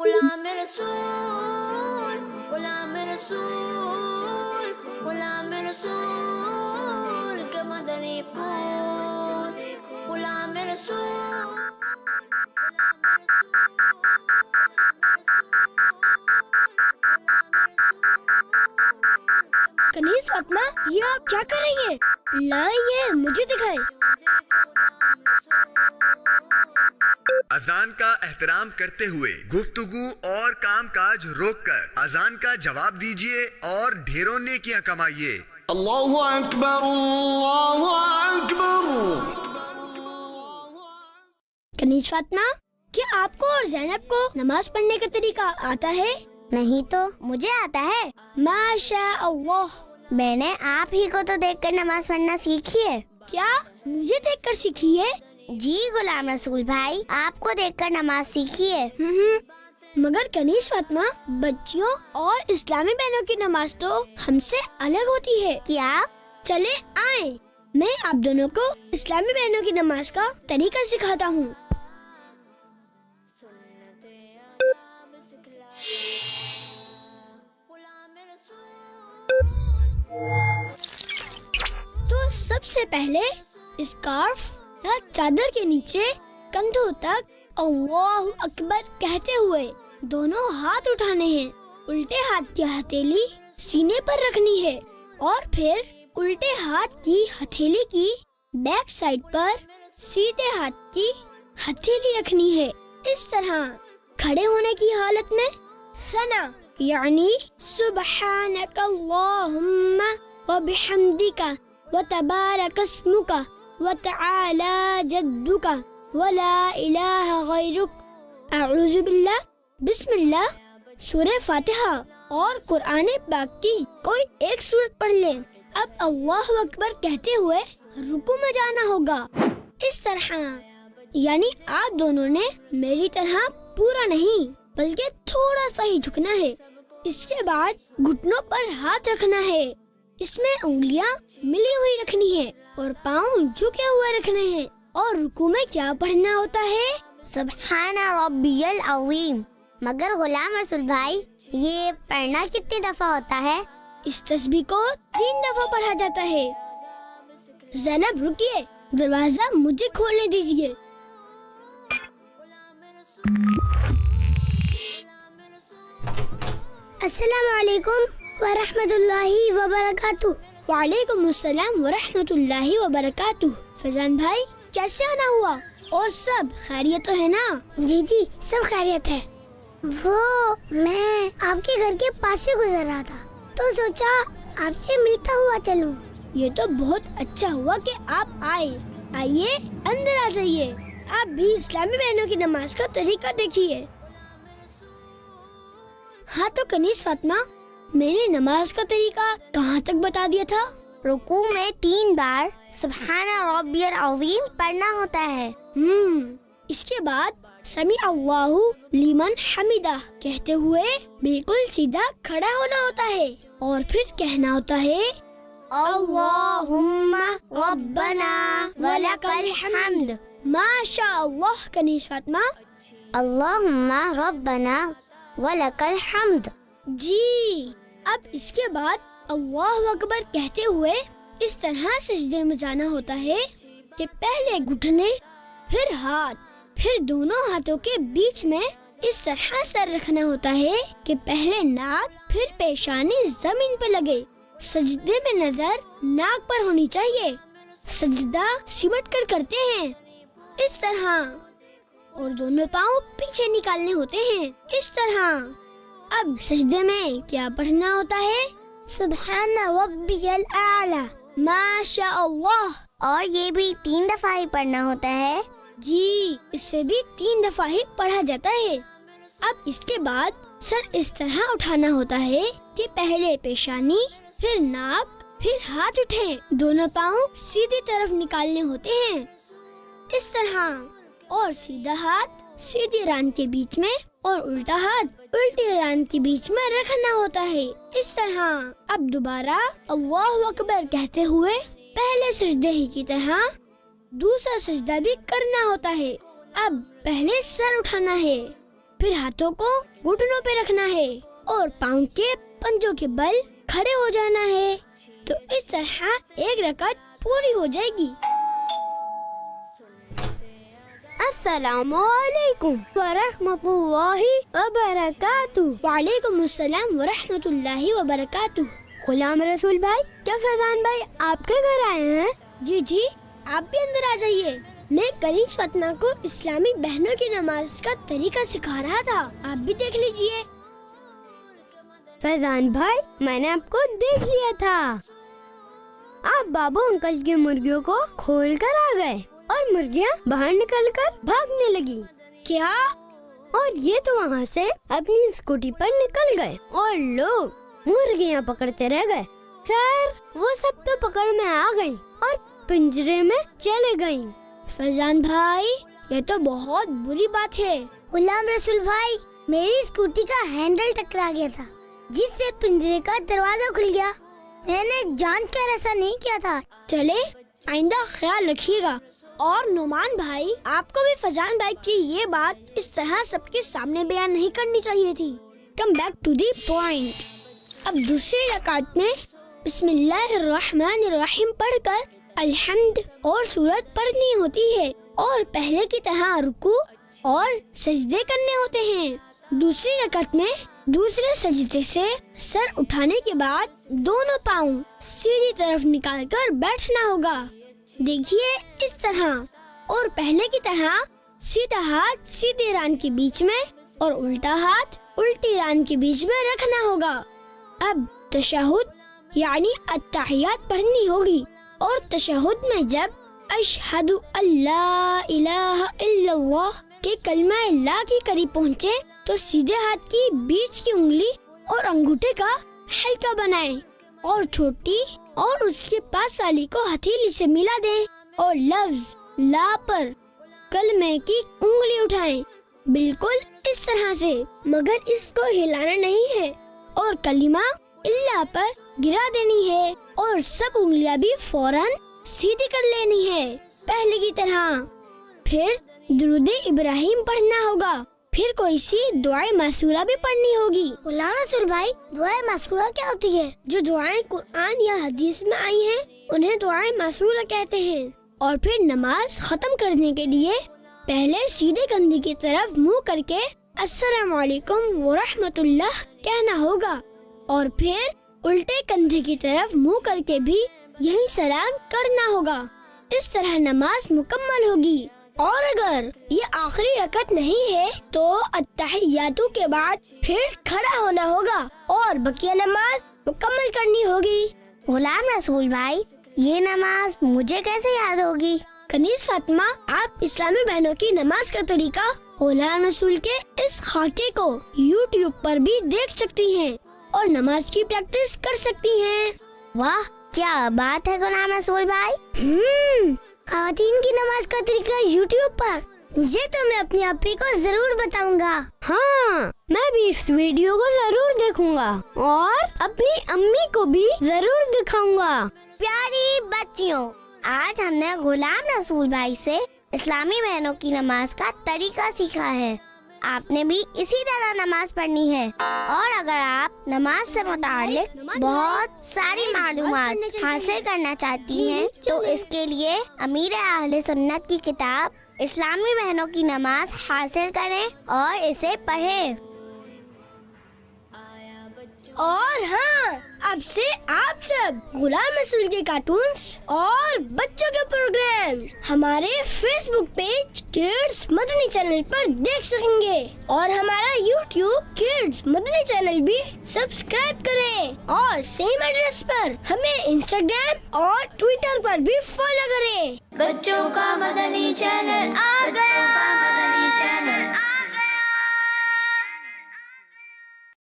غلام رسول غلام رسول غلام رسول کے مدنی پھول غلام رسول. کنیز فاطمہ، یہ آپ کیا کریں گے؟ لائیے مجھے دکھائے. اذان کا احترام کرتے ہوئے گفتگو اور کام کاج روک کر اذان کا جواب دیجیے اور ڈھیروں نیکیاں کمائیے. اللہ اکبر اللہ اکبر. کنیز فاطمہ، کیا آپ کو اور زینب کو نماز پڑھنے کا طریقہ آتا ہے؟ نہیں تو مجھے آتا ہے. ماشاء اللہ. میں نے آپ ہی کو تو دیکھ کر نماز پڑھنا سیکھی ہے. کیا مجھے دیکھ کر سیکھی ہے؟ جی غلام رسول بھائی، آپ کو دیکھ کر نماز سیکھی ہے. مگر کنیز فاطمہ، بچیوں اور اسلامی بہنوں کی نماز تو ہم سے الگ ہوتی ہے. کیا؟ چلے آئیں، میں آپ دونوں کو اسلامی بہنوں کی نماز کا طریقہ سکھاتا ہوں. تو سب سے پہلے اسکارف یا چادر کے نیچے کندھوں تک اللہ اکبر کہتے ہوئے دونوں ہاتھ اٹھانے ہیں. الٹے ہاتھ کی ہتھیلی سینے پر رکھنی ہے اور پھر الٹے ہاتھ کی ہتھیلی کی بیک سائڈ پر سیدھے ہاتھ کی ہتھیلی رکھنی ہے. اس طرح کھڑے ہونے کی حالت میں ثنا یعنی سبحانک اللہم وبحمدک وتبارک اسمک وتعالی جدک ولا الہ غیرک اعوذ باللہ بسم اللہ سورہ فاتحہ اور قرآن پاک کی کوئی ایک سورت پڑھ لیں. اب اللہ اکبر کہتے ہوئے رکوع میں جانا ہوگا. اس طرح یعنی آپ دونوں نے میری طرح پورا نہیں بلکہ تھوڑا سا ہی جھکنا ہے. اس کے بعد گھٹنوں پر ہاتھ رکھنا ہے. اس میں انگلیاں ملی ہوئی رکھنی ہے اور پاؤں جھکے ہوئے رکھنے ہیں. اور رکوع میں کیا پڑھنا ہوتا ہے؟ سبحان ربی العظیم. مگر غلام رسول بھائی، یہ پڑھنا کتنی دفعہ ہوتا ہے؟ اس تسبیح کو 3 دفعہ پڑھا جاتا ہے. زینب رکیے، دروازہ مجھے کھولنے دیجیے. السلام علیکم ورحمۃ اللہ وبرکاتہ. وعلیکم السلام ورحمۃ اللہ وبرکاتہ. فیضان بھائی، کیسے آنا ہوا اور سب خیریت تو ہے نا؟ جی جی سب خیریت ہے. وہ میں آپ کے گھر کے پاس سے گزر رہا تھا تو سوچا آپ سے ملتا ہوا چلوں. یہ تو بہت اچھا ہوا کہ آپ آئے. آئیے اندر آ جائیے. آپ بھی اسلامی بہنوں کی نماز کا طریقہ دیکھیے. ہاں تو کنیز فاطمہ، میں نے نماز کا طریقہ کہاں تک بتا دیا تھا؟ رکوع میں 3 بار سبحان ربی العظیم پڑھنا ہوتا ہے. اس کے بعد سمیع اللہ لمن حمدہ کہتے ہوئے بالکل سیدھا کھڑا ہونا ہوتا ہے اور پھر کہنا ہوتا ہے اللہم ربنا ولک الحمد. ماشاء اللہ کنیز فاطمہ. اللہم ربنا ولک الحمد. جی، اب اس کے بعد اللہ اکبر کہتے ہوئے اس طرح سجدے میں جانا ہوتا ہے کہ پہلے گھٹنے، پھر ہاتھ، پھر دونوں ہاتھوں کے بیچ میں اس طرح سر رکھنا ہوتا ہے کہ پہلے ناک پھر پیشانی زمین پہ لگے. سجدے میں نظر ناک پر ہونی چاہیے. سجدہ سمٹ کر کرتے ہیں اس طرح، اور دونوں پاؤں پیچھے نکالنے ہوتے ہیں اس طرح. اب سجدے میں کیا پڑھنا ہوتا ہے؟ سبحان ربی الاعلی. ماشاء اللہ. اور یہ بھی 3 دفعہ ہی پڑھنا ہوتا ہے. جی، اس سے بھی 3 دفعہ ہی پڑھا جاتا ہے. اب اس کے بعد سر اس طرح اٹھانا ہوتا ہے کہ پہلے پیشانی، پھر ناک، پھر ہاتھ اٹھیں. دونوں پاؤں سیدھی طرف نکالنے ہوتے ہیں اس طرح، اور سیدھا ہاتھ سیدھی ران کے بیچ میں اور الٹا ہاتھ الٹی ران کے بیچ میں رکھنا ہوتا ہے اس طرح. اب دوبارہ اللہ اکبر کہتے ہوئے پہلے سجدے ہی کی طرح دوسرا سجدہ بھی کرنا ہوتا ہے. اب پہلے سر اٹھانا ہے फिर हाथों को घुटनों पे रखना है और पाँव के पंजों के बल खड़े हो जाना है। तो इस तरह एक रकात पूरी हो जाएगी। अस्सलामु अलैकुम व रहमतुल्लाहि व बरकातुहू। वालेकुम अस्सलाम व रहमतुल्लाहि व बरकातुहू। गुलाम रसूल भाई, क्या फैजान भाई आपके घर आए हैं? जी जी, आप भी अंदर आ जाइए। मैं कनीज फातिमा को इस्लामी बहनों की नमाज का तरीका सिखा रहा था, आप भी देख लीजिए। फैजान भाई, मैंने आपको देख लिया था। आप बाबू अंकल की मुर्गियों को खोल कर आ गए और मुर्गियाँ बाहर निकलकर भागने लगी। क्या? और ये तो वहाँ से अपनी स्कूटी पर निकल गए और लोग मुर्गियाँ पकड़ते रह गए। खैर, वो सब तो पकड़ में आ गई और पिंजरे में चले गई। फैजान भाई, ये तो बहुत बुरी बात है। गुलाम रसूल भाई, मेरी स्कूटी का हैंडल टकरा गया था, जिससे पिंजरे का दरवाजा खुल गया। मैंने जानकर ऐसा नहीं किया था। चले, आइंदा ख्याल रखिएगा। और नुमान भाई, आपको भी फैजान भाई की ये बात इस तरह सबके सामने बयान नहीं करनी चाहिए थी। Come back to the point. अब दूसरी रकात में बिस्मिल्लाहिर्रहमानिर्रहीम पढ़कर अल्हम्द और सूरत पढ़नी होती है और पहले की तरह रुकू और सजदे करने होते हैं। दूसरी रकात में दूसरे सजदे से सर उठाने के बाद दोनों पाँव सीधी तरफ निकालकर बैठना होगा। देखिए इस तरह। और पहले की तरह सीधा हाथ सीधे रान के बीच में और उल्टा हाथ उल्टी रान के बीच में रखना होगा। अब तशहुद यानी अत्तहियात पढ़नी होगी और तशहुद में जब अशहदु अल्ला इलाहा इल्लल्लाह के कलमा ला के करीब पहुँचे तो सीधे हाथ की बीच की उंगली और अंगूठे का हल्का बनाएं और छोटी और उसके पास वाली को हथेली से मिला दें और लफ्ज ला पर कलमे की उंगली उठाएं, बिल्कुल इस तरह से, मगर इसको हिलाना नहीं है और कलिमा इल्ला पर गिरा देनी है और सब उंगलियां भी फौरन सीधी कर लेनी है पहले की तरह। फिर दुरूद इब्राहिम पढ़ना होगा। फिर कोई सी दुआए मासूरा भी पढ़नी होगी। गुलाम रसूल भाई, दुआए मासूरा क्या होती है? जो दुआएं कुरान या हदीस में आई हैं, उन्हें दुआए मासूरा कहते हैं। और फिर नमाज खत्म करने के लिए पहले सीधे कंधे की तरफ मुंह करके अस्सलाम वालेकुम व रहमतुल्लाह कहना होगा और फिर उल्टे कंधे की तरफ मुंह करके भी यही सलाम करना होगा। इस तरह नमाज मुकम्मल होगी। और अगर ये आखिरी रकत नहीं है तो अत्तहियातु के बाद फिर खड़ा होना होगा और बकिया नमाज मुकम्मल करनी होगी। गुलाम रसूल भाई, ये नमाज मुझे कैसे याद होगी? कनीज फातिमा, आप इस्लामी बहनों की नमाज का तरीका गुलाम रसूल के इस खाके को YouTube पर भी देख सकती हैं और नमाज की प्रैक्टिस कर सकती हैं। वाह, क्या बात है गुलाम रसूल भाई। ख़वातीन की नमाज का तरीका YouTube पर, ये तो मैं अपनी अप्पी को जरूर बताऊंगा। हाँ, मैं भी इस वीडियो को जरूर देखूंगा और अपनी अम्मी को भी जरूर दिखाऊंगा। प्यारी बच्चियों, आज हमने गुलाम रसूल भाई से इस्लामी बहनों की नमाज का तरीका सीखा है। आपने भी इसी तरह नमाज पढ़नी है। और अगर आप नमाज से मुताल्लिक बहुत सारी मालूमात हासिल करना चाहती हैं, तो इसके लिए अमीर अहले सुन्नत की किताब इस्लामी बहनों की नमाज हासिल करें और इसे पढ़ें। और हाँ, अब से आप सब गुलाम रसूल के कार्टून्स और बच्चों के प्रोग्राम हमारे Facebook page kids Madani channel पर देख सकेंगे और हमारा YouTube किड्स मदनी चैनल भी सब्सक्राइब करें और सेम एड्रेस पर हमें इंस्टाग्राम और ट्विटर पर भी फॉलो करें। बच्चों का मदनी चैनल आ गया।